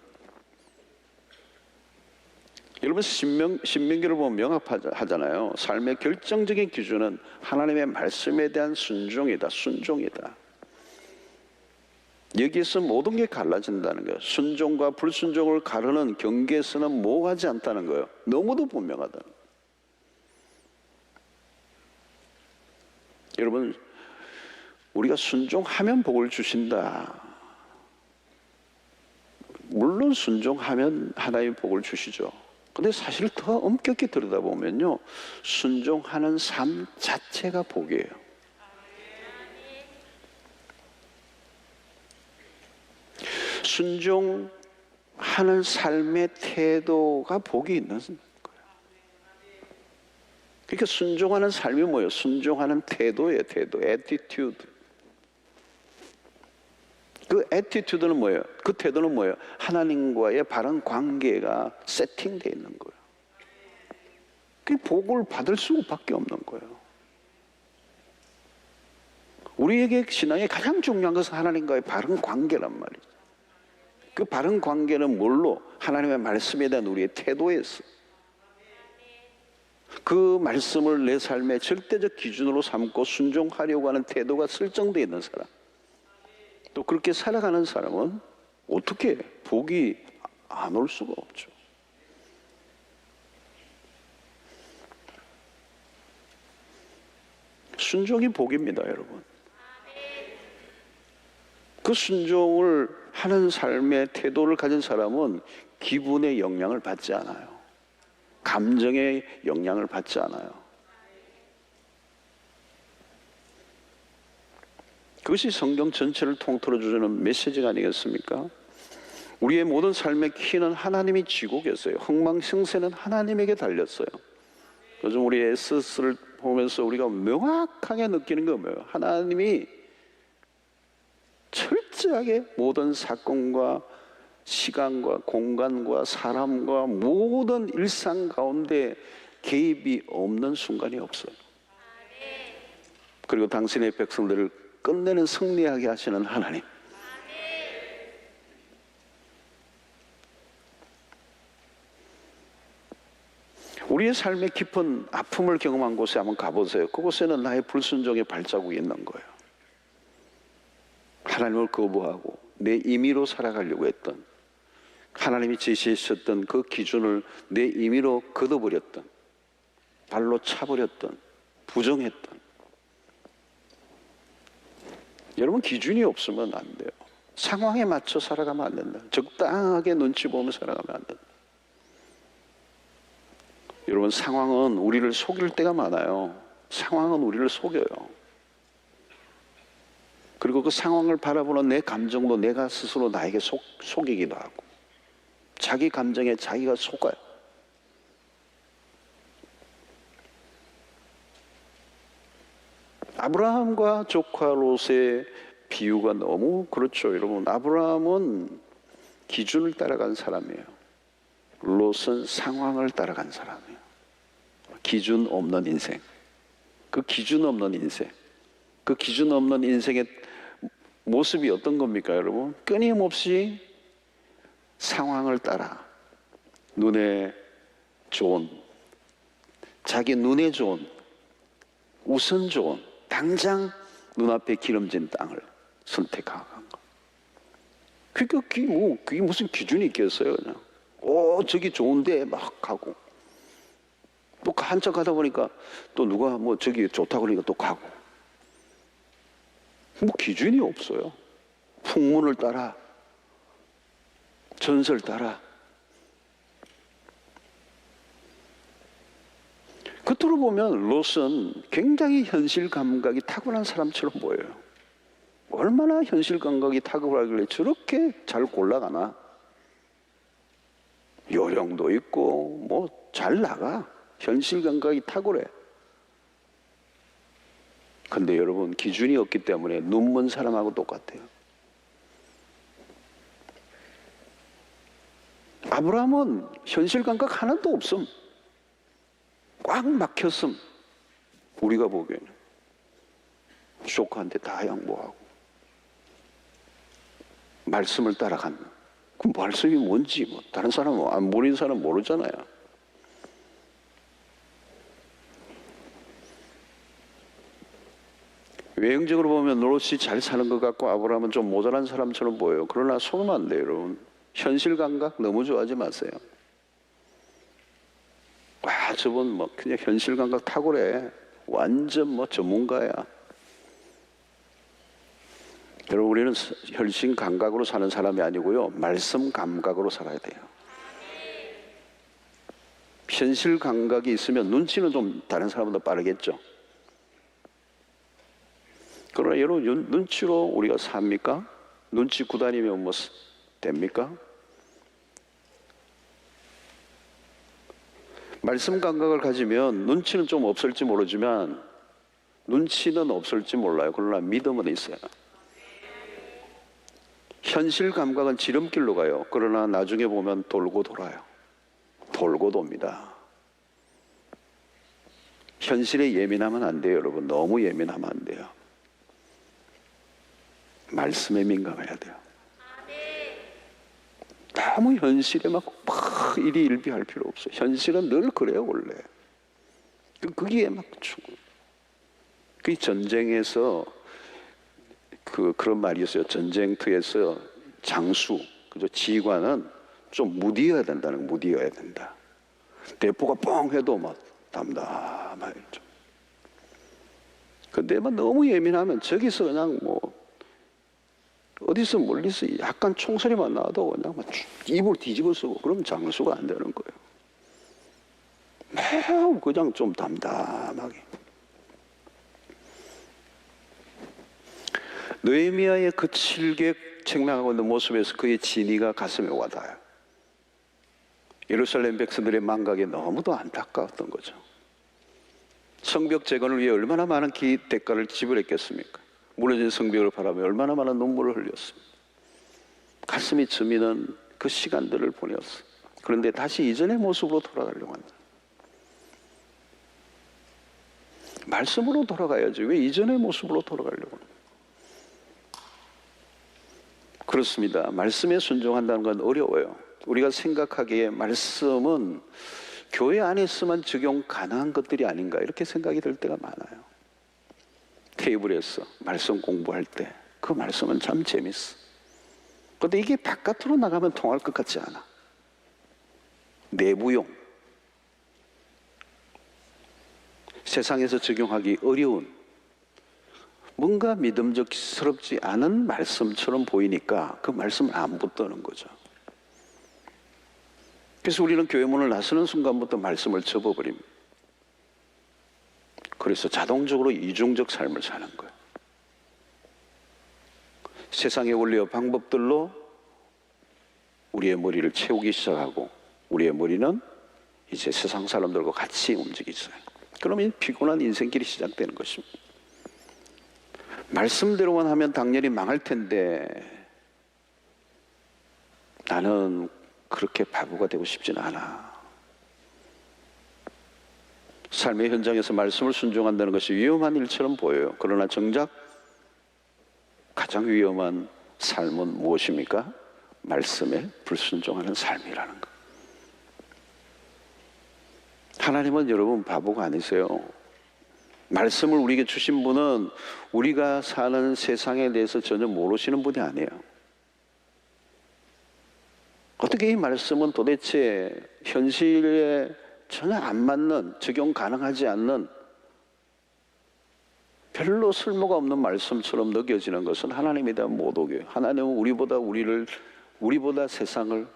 Speaker 1: 여러분, 신명기를 보면 명확하잖아요. 삶의 결정적인 기준은 하나님의 말씀에 대한 순종이다. 여기에서 모든 게 갈라진다는 거예요. 순종과 불순종을 가르는 경계에서는 모호하지 않다는 거예요. 너무도 분명하다는 거예요. 여러분, 우리가 순종하면 복을 주신다. 물론 순종하면 하나님 복을 주시죠. 근데 사실 더 엄격히 들여다보면요, 순종하는 삶 자체가 복이에요. 순종하는 삶의 태도가 복이 있는 거예요. 그러니까 순종하는 삶이 뭐예요? 순종하는 태도예요. 태도, attitude. 그 attitude는 뭐예요? 그 태도는 뭐예요? 하나님과의 바른 관계가 세팅되어 있는 거예요. 그 복을 받을 수밖에 없는 거예요. 우리에게 신앙의 가장 중요한 것은 하나님과의 바른 관계란 말이죠. 그 바른 관계는 뭘로? 하나님의 말씀에 대한 우리의 태도에서. 그 말씀을 내 삶의 절대적 기준으로 삼고 순종하려고 하는 태도가 설정되어 있는 사람, 또 그렇게 살아가는 사람은 어떻게 복이 안 올 수가 없죠. 순종이 복입니다, 여러분. 그 순종을 하는 삶의 태도를 가진 사람은 기분의 영향을 받지 않아요. 감정의 영향을 받지 않아요. 그것이 성경 전체를 통틀어 주는 메시지가 아니겠습니까? 우리의 모든 삶의 키는 하나님이 쥐고 계세요. 흥망성쇠는 하나님에게 달렸어요. 요즘 우리 에스스를 보면서 우리가 명확하게 느끼는 건 뭐예요? 하나님이 철저하게 모든 사건과 시간과 공간과 사람과 모든 일상 가운데 개입이 없는 순간이 없어요. 그리고 당신의 백성들을 끝내는 승리하게 하시는 하나님. 우리의 삶의 깊은 아픔을 경험한 곳에 한번 가보세요. 그곳에는 나의 불순종의 발자국이 있는 거예요. 하나님을 거부하고 내 임의로 살아가려고 했던, 하나님이 제시하셨던 그 기준을 내 임의로 걷어버렸던, 발로 차버렸던, 부정했던. 여러분, 기준이 없으면 안 돼요. 상황에 맞춰 살아가면 안 된다. 적당하게 눈치 보며 살아가면 안 된다. 여러분, 상황은 우리를 속일 때가 많아요. 상황은 우리를 속여요. 그리고 그 상황을 바라보는 내 감정도 내가 스스로 나에게 속이기도 하고, 자기 감정에 자기가 속아요. 아브라함과 조카 롯의 비유가 너무 그렇죠, 여러분. 아브라함은 기준을 따라간 사람이에요. 롯은 상황을 따라간 사람이에요. 기준 없는 인생. 그 기준 없는 인생. 그 기준 없는 인생의 모습이 어떤 겁니까, 여러분? 끊임없이 상황을 따라 눈에 좋은, 자기 눈에 좋은, 우선 좋은, 당장 눈앞에 기름진 땅을 선택한 거. 그러니까 그게 무슨 기준이 있겠어요, 그냥. 저기 좋은데 막 가고, 또 한참 가다 보니까 또 누가 저기 좋다고 그러니까 또 가고. 기준이 없어요. 풍문을 따라, 전설 따라. 겉으로 보면 롯은 굉장히 현실 감각이 탁월한 사람처럼 보여요. 얼마나 현실 감각이 탁월하길래 저렇게 잘 골라가나? 요령도 있고 잘 나가. 현실 감각이 탁월해. 근데 여러분, 기준이 없기 때문에 눈먼 사람하고 똑같아요. 아브라함은 현실 감각 하나도 없음. 꽉 막혔음. 우리가 보기에는 조카한테 다 양보하고 말씀을 따라가는. 그 말씀이 뭔지 다른 사람은 안 모르는 사람은 모르잖아요. 외형적으로 보면 롯이 잘 사는 것 같고 아브라함은 좀 모자란 사람처럼 보여요. 그러나 속으면 안 돼요, 여러분. 현실 감각 너무 좋아하지 마세요. 저분 그냥 현실 감각 탁월해. 완전 전문가야. 여러분, 우리는 혈신 감각으로 사는 사람이 아니고요, 말씀 감각으로 살아야 돼요. 현실 감각이 있으면 눈치는 좀 다른 사람보다 빠르겠죠. 그러나 여러분, 눈치로 우리가 삽니까? 눈치 구다니면 뭐 됩니까? 말씀 감각을 가지면 눈치는 좀 없을지 모르지만, 눈치는 없을지 몰라요. 그러나 믿음은 있어요. 현실 감각은 지름길로 가요. 그러나 나중에 보면 돌고 돌아요. 돌고 돕니다. 현실에 예민하면 안 돼요, 여러분. 너무 예민하면 안 돼요. 말씀에 민감해야 돼요. 너무 현실에 막 일희일비할 필요 없어요. 현실은 늘 그래요, 원래. 거기에 막 죽어. 그 전쟁에서 그런 말이 있어요. 전쟁터에서 장수, 그죠? 지휘관은 좀 무디어야 된다는 거, 무디어야 된다. 대포가 뻥 해도 막 담담하죠. 근데 막 너무 예민하면 저기서 그냥 뭐 어디서 멀리서 약간 총소리만 나도 그냥 막 입을 뒤집어 쓰고, 그러면 장수가 안 되는 거예요. 매우 그냥 좀 담담하게. 느헤미야의 그 칠개 책망하고 있는 모습에서 그의 진의가 가슴에 와닿아요. 예루살렘 백성들의 망각에 너무도 안타까웠던 거죠. 성벽 재건을 위해 얼마나 많은 대가를 지불했겠습니까? 무너진 성벽을 바라며 얼마나 많은 눈물을 흘렸습니까? 가슴이 저미는 그 시간들을 보냈어요. 그런데 다시 이전의 모습으로 돌아가려고 한다. 말씀으로 돌아가야지 왜 이전의 모습으로 돌아가려고 합니까? 그렇습니다. 말씀에 순종한다는 건 어려워요. 우리가 생각하기에 말씀은 교회 안에서만 적용 가능한 것들이 아닌가, 이렇게 생각이 들 때가 많아요. 테이블에서 말씀 공부할 때 그 말씀은 참 재밌어. 그런데 이게 바깥으로 나가면 통할 것 같지 않아. 내부용, 세상에서 적용하기 어려운, 뭔가 믿음직스럽지 않은 말씀처럼 보이니까 그 말씀을 안 붙드는 거죠. 그래서 우리는 교회 문을 나서는 순간부터 말씀을 접어버립니다. 그래서 자동적으로 이중적 삶을 사는 거예요. 세상의 원리와 방법들로 우리의 머리를 채우기 시작하고, 우리의 머리는 이제 세상 사람들과 같이 움직이기 시작해요. 그러면 피곤한 인생길이 시작되는 것입니다. 말씀대로만 하면 당연히 망할 텐데 나는 그렇게 바보가 되고 싶지는 않아. 삶의 현장에서 말씀을 순종한다는 것이 위험한 일처럼 보여요. 그러나 정작 가장 위험한 삶은 무엇입니까? 말씀에 불순종하는 삶이라는 것. 하나님은 여러분 바보가 아니세요. 말씀을 우리에게 주신 분은 우리가 사는 세상에 대해서 전혀 모르시는 분이 아니에요. 어떻게 이 말씀은 도대체 현실에 전혀 안 맞는, 적용 가능하지 않는, 별로 쓸모가 없는 말씀처럼 느껴지는 것은 하나님에 대한 모독이에요. 하나님은 우리보다 세상을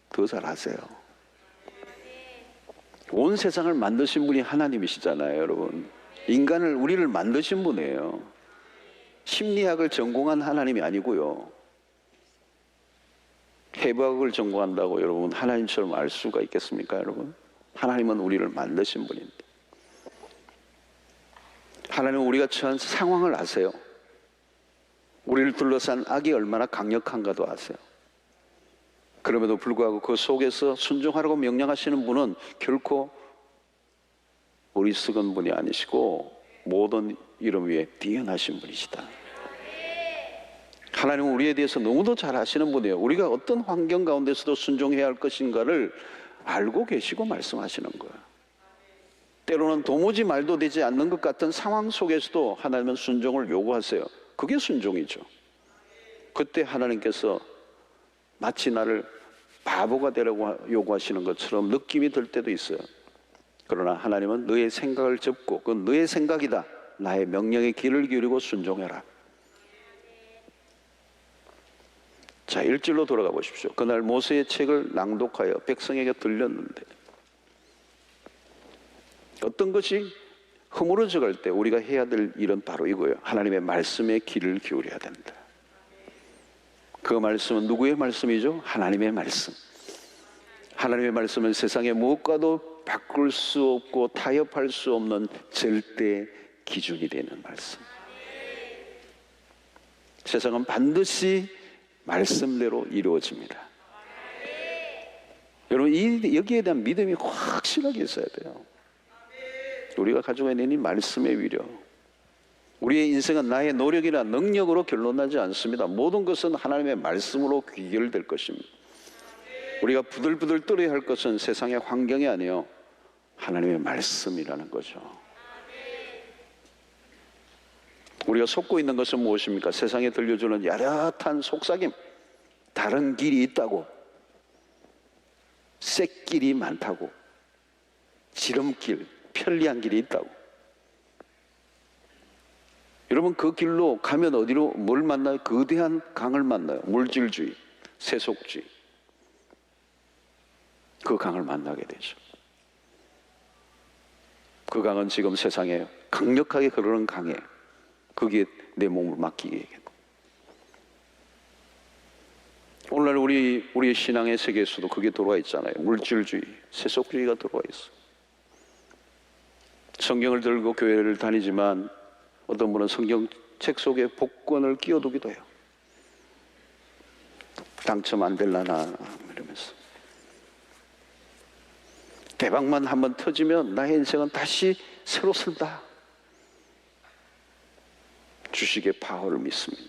Speaker 1: 더 잘 아세요. 온 세상을 만드신 분이 하나님이시잖아요, 여러분. 우리를 만드신 분이에요. 심리학을 전공한 하나님이 아니고요. 해부학을 전공한다고 여러분 하나님처럼 알 수가 있겠습니까, 여러분? 하나님은 우리를 만드신 분입니다. 하나님은 우리가 처한 상황을 아세요. 우리를 둘러싼 악이 얼마나 강력한가도 아세요. 그럼에도 불구하고 그 속에서 순종하라고 명령하시는 분은 결코 어리석은 분이 아니시고 모든 이름 위에 뛰어나신 분이시다. 하나님은 우리에 대해서 너무도 잘 아시는 분이에요. 우리가 어떤 환경 가운데서도 순종해야 할 것인가를 알고 계시고 말씀하시는 거예요. 때로는 도무지 말도 되지 않는 것 같은 상황 속에서도 하나님은 순종을 요구하세요. 그게 순종이죠. 그때 하나님께서 마치 나를 바보가 되라고 요구하시는 것처럼 느낌이 들 때도 있어요. 그러나 하나님은 너의 생각을 접고 그건 너의 생각이다. 나의 명령에 귀를 기울이고 순종해라. 자, 1절로 돌아가 보십시오. 그날 모세의 책을 낭독하여 백성에게 들렸는데, 어떤 것이 허물어져 갈 때 우리가 해야 될 일은 바로 이거예요. 하나님의 말씀에 귀를 기울여야 된다. 그 말씀은 누구의 말씀이죠? 하나님의 말씀. 하나님의 말씀은 세상의 무엇과도 바꿀 수 없고 타협할 수 없는 절대 기준이 되는 말씀. 세상은 반드시 말씀대로 이루어집니다. 여러분, 여기에 대한 믿음이 확실하게 있어야 돼요. 우리가 가지고 있는 이 말씀의 위력, 우리의 인생은 나의 노력이나 능력으로 결론나지 않습니다. 모든 것은 하나님의 말씀으로 귀결될 것입니다. 우리가 부들부들 떨어야 할 것은 세상의 환경이 아니요, 하나님의 말씀이라는 거죠. 우리가 속고 있는 것은 무엇입니까? 세상에 들려주는 야릇한 속삭임, 다른 길이 있다고, 쇳길이 많다고, 지름길, 편리한 길이 있다고. 여러분, 그 길로 가면 어디로 뭘 만나요? 거대한 강을 만나요. 물질주의, 세속주의. 그 강을 만나게 되죠. 그 강은 지금 세상에 강력하게 흐르는 강에, 거기에 내 몸을 맡기게. 오늘날 우리의 신앙의 세계에서도 그게 들어와 있잖아요. 물질주의, 세속주의가 들어와 있어. 성경을 들고 교회를 다니지만 어떤 분은 성경책 속에 복권을 끼워두기도 해요. 당첨 안 될라나 이러면서. 대박만 한번 터지면 나의 인생은 다시 새로 쓴다. 주식의 파워를 믿습니다.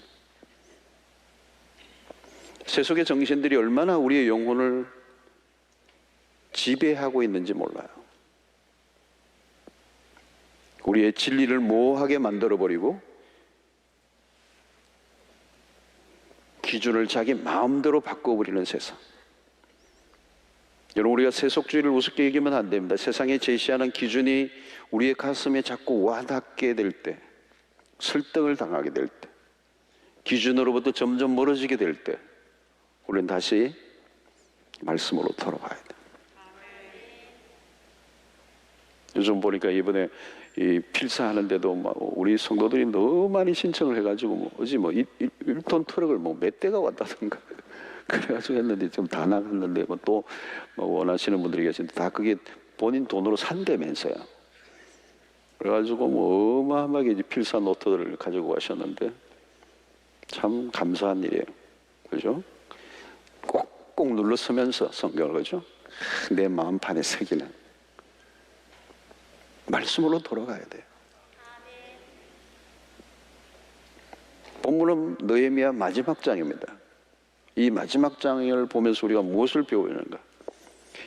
Speaker 1: 세속의 정신들이 얼마나 우리의 영혼을 지배하고 있는지 몰라요. 우리의 진리를 모호하게 만들어버리고 기준을 자기 마음대로 바꿔버리는 세상. 여러분, 우리가 세속주의를 우습게 얘기하면 안 됩니다. 세상에 제시하는 기준이 우리의 가슴에 자꾸 와닿게 될 때, 설득을 당하게 될 때, 기준으로부터 점점 멀어지게 될 때, 우리는 다시 말씀으로 돌아와야 돼요. 요즘 보니까 이번에 이 필사하는데도 우리 성도들이 너무 많이 신청을 해가지고 어제 1톤 트럭을 몇 대가 왔다던가 그래가지고 했는데 지금 다 나갔는데 또 원하시는 분들이 계신데 다 그게 본인 돈으로 산다면서요. 그래가지고 어마어마하게 이제 필사 노트들을 가지고 가셨는데 참 감사한 일이에요. 그죠? 꼭꼭 눌러서면서 성경을, 그죠? 내 마음판에 새기는 말씀으로 돌아가야 돼요. 본문은 느헤미야 마지막 장입니다. 이 마지막 장을 보면서 우리가 무엇을 배우는가?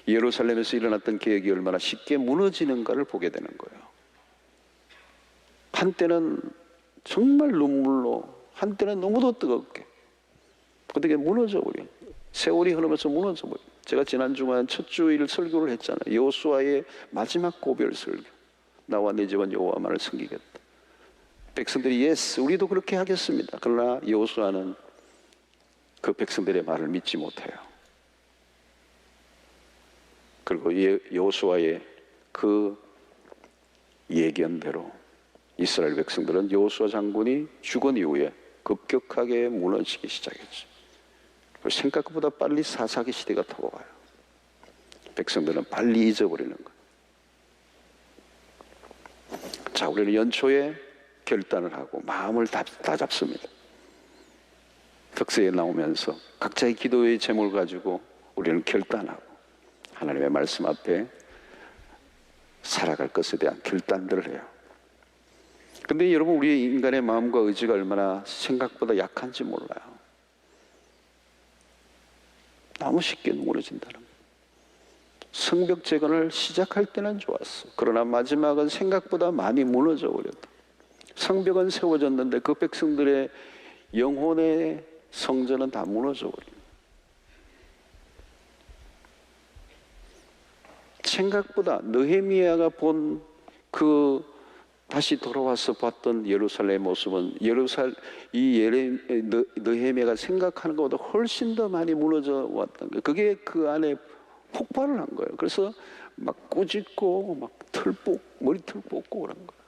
Speaker 1: 예루살렘에서 일어났던 계획이 얼마나 쉽게 무너지는가를 보게 되는 거예요. 한때는 정말 눈물로, 한때는 너무도 뜨겁게 어떻게 무너져 버려요. 세월이 흐르면서 무너져 버려요. 제가 지난 주간 첫 주일 설교를 했잖아요. 여호수아의 마지막 고별 설교. 나와 내 집은 여호와만을 섬기겠다. 백성들이 예스, 우리도 그렇게 하겠습니다. 그러나 여호수아는 그 백성들의 말을 믿지 못해요. 그리고 여호수아의 그 예견대로 이스라엘 백성들은 여호수아 장군이 죽은 이후에 급격하게 무너지기 시작했죠. 생각보다 빨리 사사기 시대가 다가와요. 백성들은 빨리 잊어버리는 거예요. 자, 우리는 연초에 결단을 하고 마음을 다 잡습니다. 덕세에 나오면서 각자의 기도의 제목을 가지고 우리는 결단하고 하나님의 말씀 앞에 살아갈 것에 대한 결단들을 해요. 근데 여러분, 우리 인간의 마음과 의지가 얼마나 생각보다 약한지 몰라요. 너무 쉽게 무너진다는 거예요. 성벽 재건을 시작할 때는 좋았어. 그러나 마지막은 생각보다 많이 무너져 버렸다. 성벽은 세워졌는데 그 백성들의 영혼의 성전은 다 무너져 버린. 생각보다 느헤미야가 본 그 다시 돌아와서 봤던 예루살렘의 모습은 느헤미야가 생각하는 것보다 훨씬 더 많이 무너져 왔던 거예요. 그게 그 안에 폭발을 한 거예요. 그래서 막 꾸짖고 막 머리털 뽑고 그런 거예요.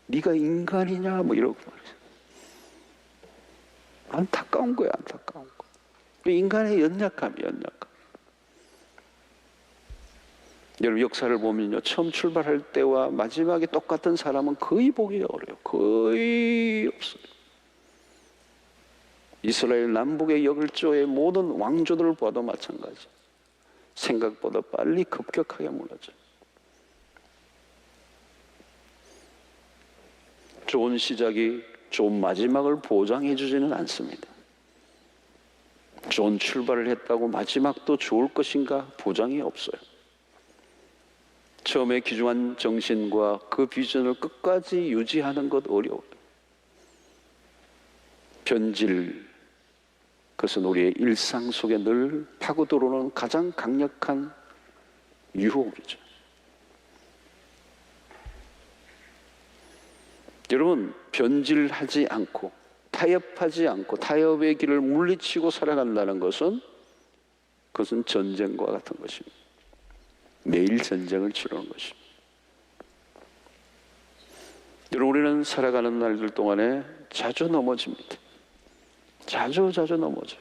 Speaker 1: 네가 인간이냐 뭐 이러고 말이죠. 안타까운 거야, 안타까운 거. 인간의 연약함이 연약함. 여러분 역사를 보면요, 처음 출발할 때와 마지막에 똑같은 사람은 거의 보기 어려워요. 거의 없어요. 이스라엘 남북의 역을조의 모든 왕조들을 봐도 마찬가지. 생각보다 빨리 급격하게 무너져요. 좋은 시작이 좋은 마지막을 보장해 주지는 않습니다. 좋은 출발을 했다고 마지막도 좋을 것인가 보장이 없어요. 처음에 귀중한 정신과 그 비전을 끝까지 유지하는 것 어려워요. 변질, 그것은 우리의 일상 속에 늘 파고 들어오는 가장 강력한 유혹이죠. 여러분, 변질하지 않고 타협하지 않고 타협의 길을 물리치고 살아간다는 것은 그것은 전쟁과 같은 것입니다. 매일 전쟁을 치르는 것입니다. 여러분, 우리는 살아가는 날들 동안에 자주 넘어집니다. 자주 넘어져요.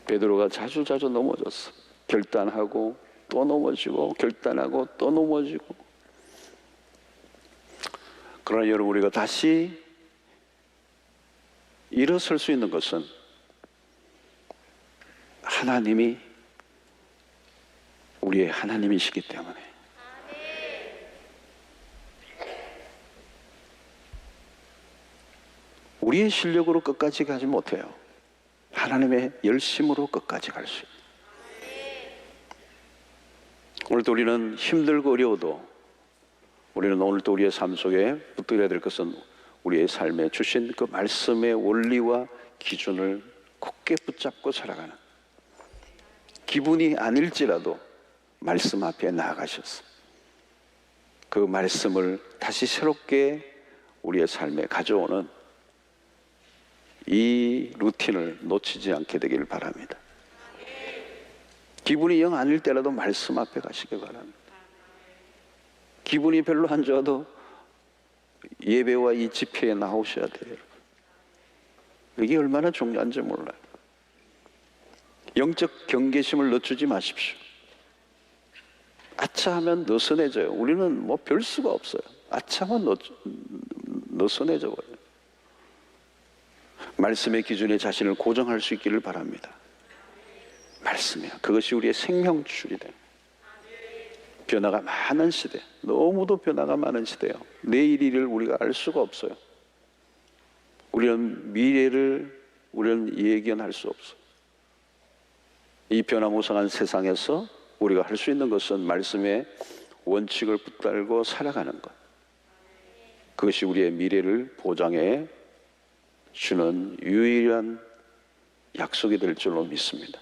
Speaker 1: 베드로가 자주 넘어졌어. 결단하고 또 넘어지고 결단하고 또 넘어지고. 그러나 여러분, 우리가 다시 일어설 수 있는 것은 하나님이 우리의 하나님이시기 때문에. 우리의 실력으로 끝까지 가지 못해요. 하나님의 열심으로 끝까지 갈 수 있어요. 오늘도 우리는 힘들고 어려워도 우리는 오늘도 우리의 삶 속에 붙들어야 될 것은 우리의 삶에 주신 그 말씀의 원리와 기준을 굳게 붙잡고 살아가는, 기분이 아닐지라도 말씀 앞에 나아가셔서 그 말씀을 다시 새롭게 우리의 삶에 가져오는 이 루틴을 놓치지 않게 되기를 바랍니다. 기분이 영 아닐 때라도 말씀 앞에 가시기 바랍니다. 기분이 별로 안 좋아도 예배와 이 집회에 나오셔야 돼요. 이게 얼마나 중요한지 몰라요. 영적 경계심을 늦추지 마십시오. 아차하면 느슨해져요. 우리는 뭐 별 수가 없어요. 아차하면 느슨해져 버려요. 말씀의 기준에 자신을 고정할 수 있기를 바랍니다. 말씀이요, 그것이 우리의 생명줄이 돼요. 변화가 많은 시대, 너무도 변화가 많은 시대예요. 내일 일을 우리가 알 수가 없어요. 우리는 미래를 예견할 수 없어요. 이 변화무쌍한 세상에서 우리가 할 수 있는 것은 말씀의 원칙을 붙들고 살아가는 것. 그것이 우리의 미래를 보장해 주는 유일한 약속이 될 줄로 믿습니다.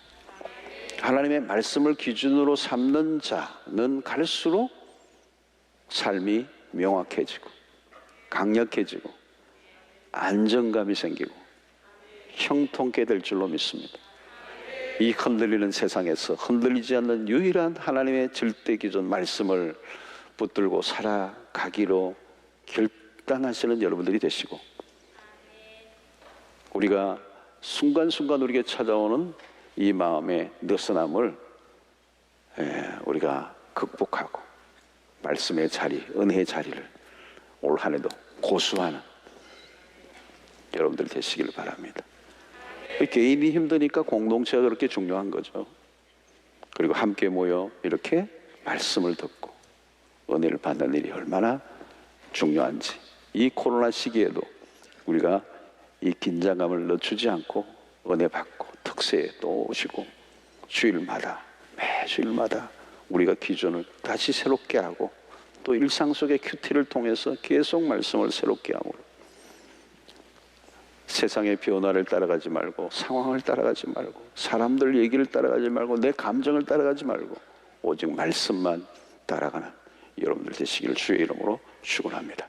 Speaker 1: 하나님의 말씀을 기준으로 삼는 자는 갈수록 삶이 명확해지고 강력해지고 안정감이 생기고 형통케 될 줄로 믿습니다. 이 흔들리는 세상에서 흔들리지 않는 유일한 하나님의 절대 기준 말씀을 붙들고 살아가기로 결단하시는 여러분들이 되시고, 우리가 순간순간 우리에게 찾아오는 이 마음의 느슨함을 우리가 극복하고 말씀의 자리, 은혜의 자리를 올 한 해도 고수하는 여러분들 되시길 바랍니다. 개인이 힘드니까 공동체가 그렇게 중요한 거죠. 그리고 함께 모여 이렇게 말씀을 듣고 은혜를 받는 일이 얼마나 중요한지, 이 코로나 시기에도 우리가 이 긴장감을 늦추지 않고 은혜 받고 특세에 또 오시고 매 주일마다 우리가 기준을 다시 새롭게 하고 또 일상 속의 큐티를 통해서 계속 말씀을 새롭게 하고, 세상의 변화를 따라가지 말고 상황을 따라가지 말고 사람들 얘기를 따라가지 말고 내 감정을 따라가지 말고 오직 말씀만 따라가는 여러분들 되시기를 주의 이름으로 축원합니다.